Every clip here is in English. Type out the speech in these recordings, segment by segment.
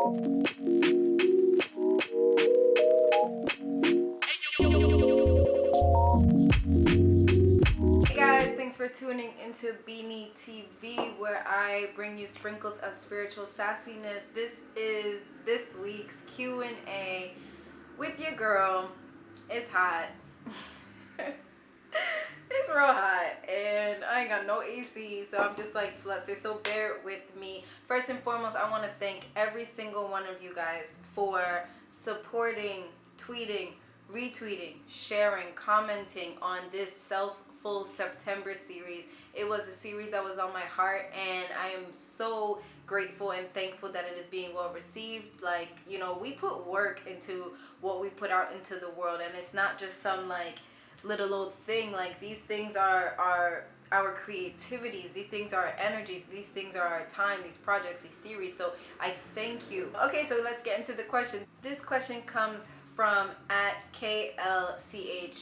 Hey guys, thanks for tuning into Beanie TV, where I bring you sprinkles of spiritual sassiness. This is this week's Q&A with your girl. It's hot. It's real hot, and I ain't got no AC, so I'm just like flustered. So bear with me. First and foremost, I want to thank every single one of you guys for supporting, tweeting, retweeting, sharing, commenting on this Self-Full September series. It was a series that was on my heart, and I am so grateful and thankful that it is being well received. Like, you know, we put work into what we put out into the world, and it's not just some like little old thing. Like, these things are our creativity, these things are our energies, these things are our time, these projects, these series. So I thank you. Okay, so let's get into the question. This question comes from at KLCHII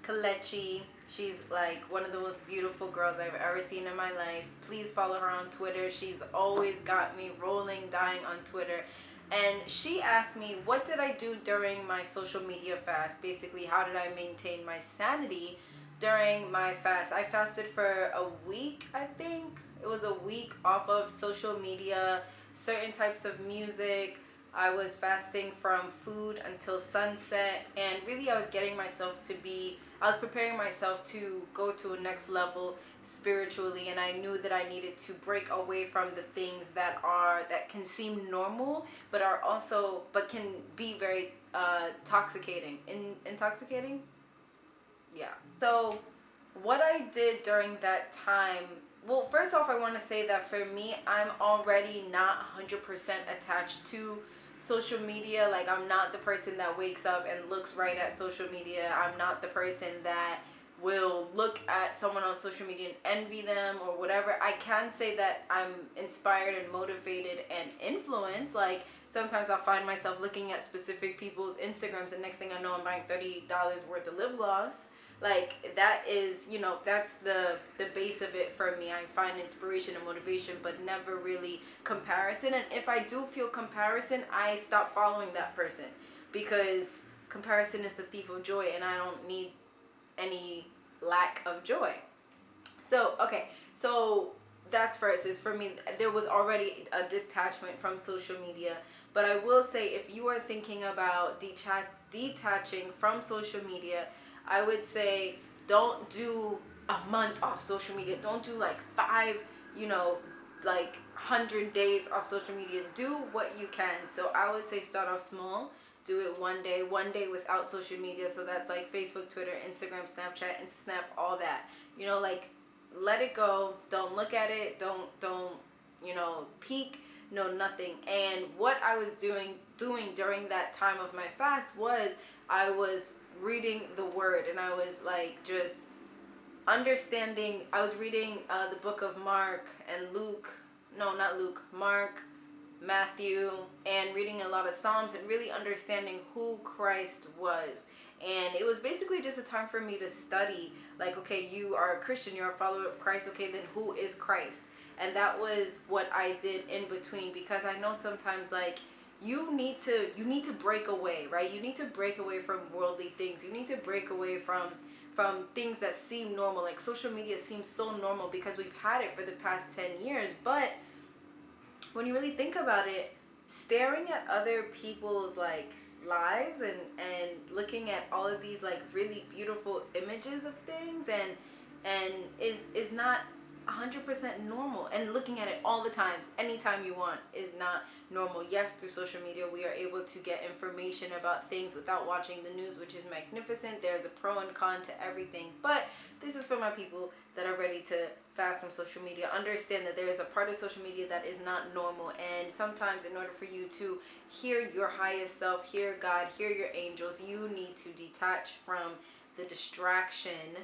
Kalechi. She's like one of the most beautiful girls I've ever seen in my life. Please follow her on Twitter. She's always got me rolling, dying on Twitter. And she asked me, what did I do during my social media fast? Basically, how did I maintain my sanity during my fast? I fasted for a week, I think. It was a week off of social media, certain types of music. I was fasting from food until sunset, and really I was getting myself to be, I was preparing myself to go to a next level spiritually, and I knew that I needed to break away from the things that can seem normal, but are also, but can be very intoxicating. Yeah. So what I did during that time, well, first off, I want to say that for me, I'm already not 100% attached to social media. Like, I'm not the person that wakes up and looks right at social media. I'm not the person that will look at someone on social media and envy them or whatever. I can say that I'm inspired and motivated and influenced. Like, sometimes I'll find myself looking at specific people's Instagrams, and next thing I know, I'm buying $30 worth of lip gloss. Like, that is, you know, that's the base of it for me. I find inspiration and motivation, but never really comparison. And if I do feel comparison, I stop following that person, because comparison is the thief of joy, and I don't need any lack of joy. So okay, so that's first. Is for me, there was already a detachment from social media. But I will say, if you are thinking about detaching from social media, I would say don't do a month off social media. Don't do like 5, you know, like 100 days off social media. Do what you can. So I would say start off small. Do it one day without social media. So that's like Facebook, Twitter, Instagram, Snapchat, Instasnap, all that. You know, like, let it go. Don't look at it. Don't you know, peek. No, nothing. And what I was doing during that time of my fast was I was reading the word, and I was like just understanding. I was reading the book of Mark and Luke. No, not Luke. Mark, Matthew, and reading a lot of Psalms and really understanding who Christ was. And it was basically just a time for me to study, like, okay, you are a Christian, you're a follower of Christ, okay, then who is Christ? And that was what I did in between, because I know sometimes, like, you need to break away, right? You need to break away from worldly things. You need to break away from things that seem normal. Like, social media seems so normal because we've had it for the past 10 years, but when you really think about it, staring at other people's like lives and looking at all of these like really beautiful images of things and is not 100% normal, and looking at it all the time, anytime you want, is not normal. Yes, through social media we are able to get information about things without watching the news, which is magnificent. There's a pro and con to everything, but this is for my people that are ready to fast from social media. Understand that there is a part of social media that is not normal, and sometimes in order for you to hear your highest self, hear God, hear your angels, you need to detach from the distraction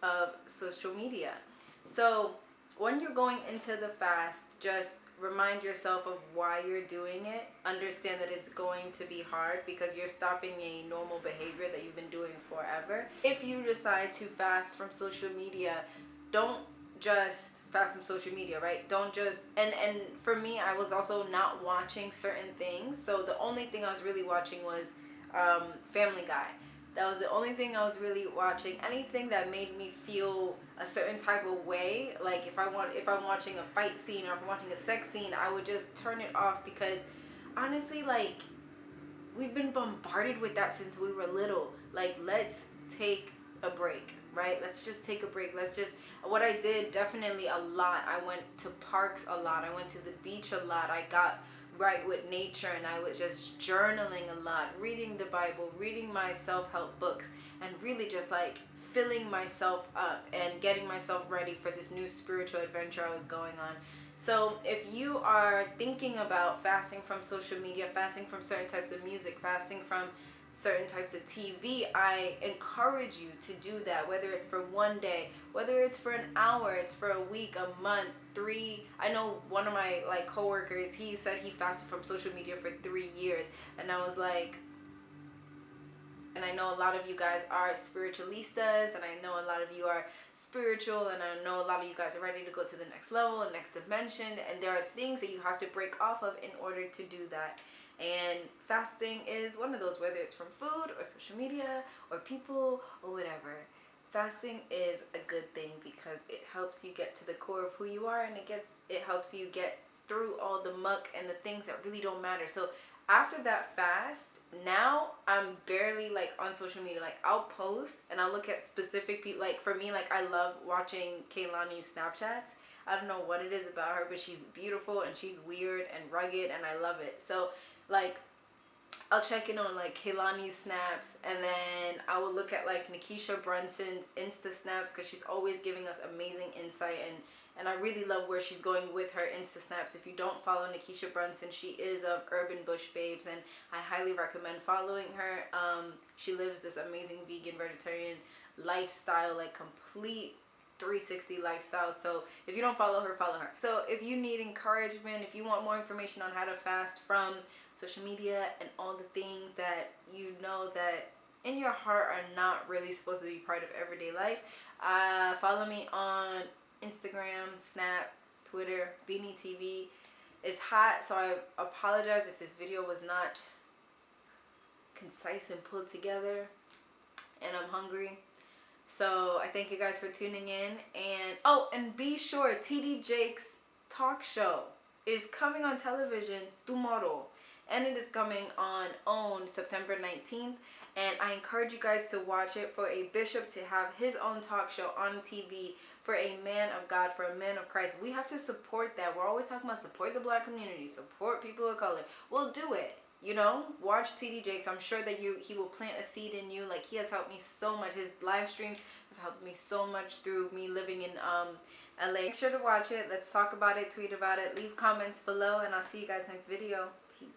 of social media. So when you're going into the fast, just remind yourself of why you're doing it. Understand that it's going to be hard because you're stopping a normal behavior that you've been doing forever. If you decide to fast from social media, don't just fast from social media, right? Don't just, and for me, I was also not watching certain things. So the only thing I was really watching was Family Guy. That was the only thing I was really watching. Anything that made me feel a certain type of way, like if I'm watching a fight scene or if I'm watching a sex scene, I would just turn it off, because honestly, like, we've been bombarded with that since we were little. Like, let's take a break, right? Let's just take a break. Let's just, what I did definitely a lot. I went to parks a lot. I went to the beach a lot. I got right with nature, and I was just journaling a lot, reading the Bible, reading my self-help books, and really just like filling myself up and getting myself ready for this new spiritual adventure I was going on. So if you are thinking about fasting from social media, fasting from certain types of music, fasting from certain types of TV, I encourage you to do that, whether it's for one day, whether it's for an hour, it's for a week, a month, three. I know one of my like coworkers, he said he fasted from social media for 3 years, and I was like, and I know a lot of you guys are spiritualistas, and I know a lot of you are spiritual, and I know a lot of you guys are ready to go to the next level and next dimension, and there are things that you have to break off of in order to do that. And fasting is one of those, whether it's from food or social media or people or whatever. Fasting is a good thing because it helps you get to the core of who you are, and it helps you get through all the muck and the things that really don't matter. So after that fast, now I'm barely like on social media. Like, I'll post and I'll look at specific people. Like, for me, like, I love watching Kaylani's Snapchats. I don't know what it is about her, but she's beautiful and she's weird and rugged, and I love it. So like, I'll check in on like Kaylani's snaps, and then I will look at like Nikisha Brunson's Insta snaps, because she's always giving us amazing insight, and I really love where she's going with her Insta snaps. If you don't follow Nikisha Brunson, she is of Urban Bush Babes, and I highly recommend following her. She lives this amazing vegan vegetarian lifestyle, like complete 360 lifestyle. So if you don't follow her, follow her. So if you need encouragement, if you want more information on how to fast from social media and all the things that you know that in your heart are not really supposed to be part of everyday life, follow me on Instagram, Snap, Twitter, Beanie TV. It's hot, so I apologize if this video was not concise and pulled together, and I'm hungry. So I thank you guys for tuning in, and oh, and be sure TD Jakes talk show is coming on television tomorrow, and it is coming on OWN September 19th, and I encourage you guys to watch it. For a bishop to have his own talk show on TV, for a man of God, for a man of Christ, we have to support that. We're always talking about support the Black community, support people of color. We'll do it. You know, watch TD Jakes. I'm sure that he will plant a seed in you. Like, he has helped me so much. His live streams have helped me so much through me living in LA. Make sure to watch it. Let's talk about it, tweet about it, leave comments below, and I'll see you guys next video. Peace.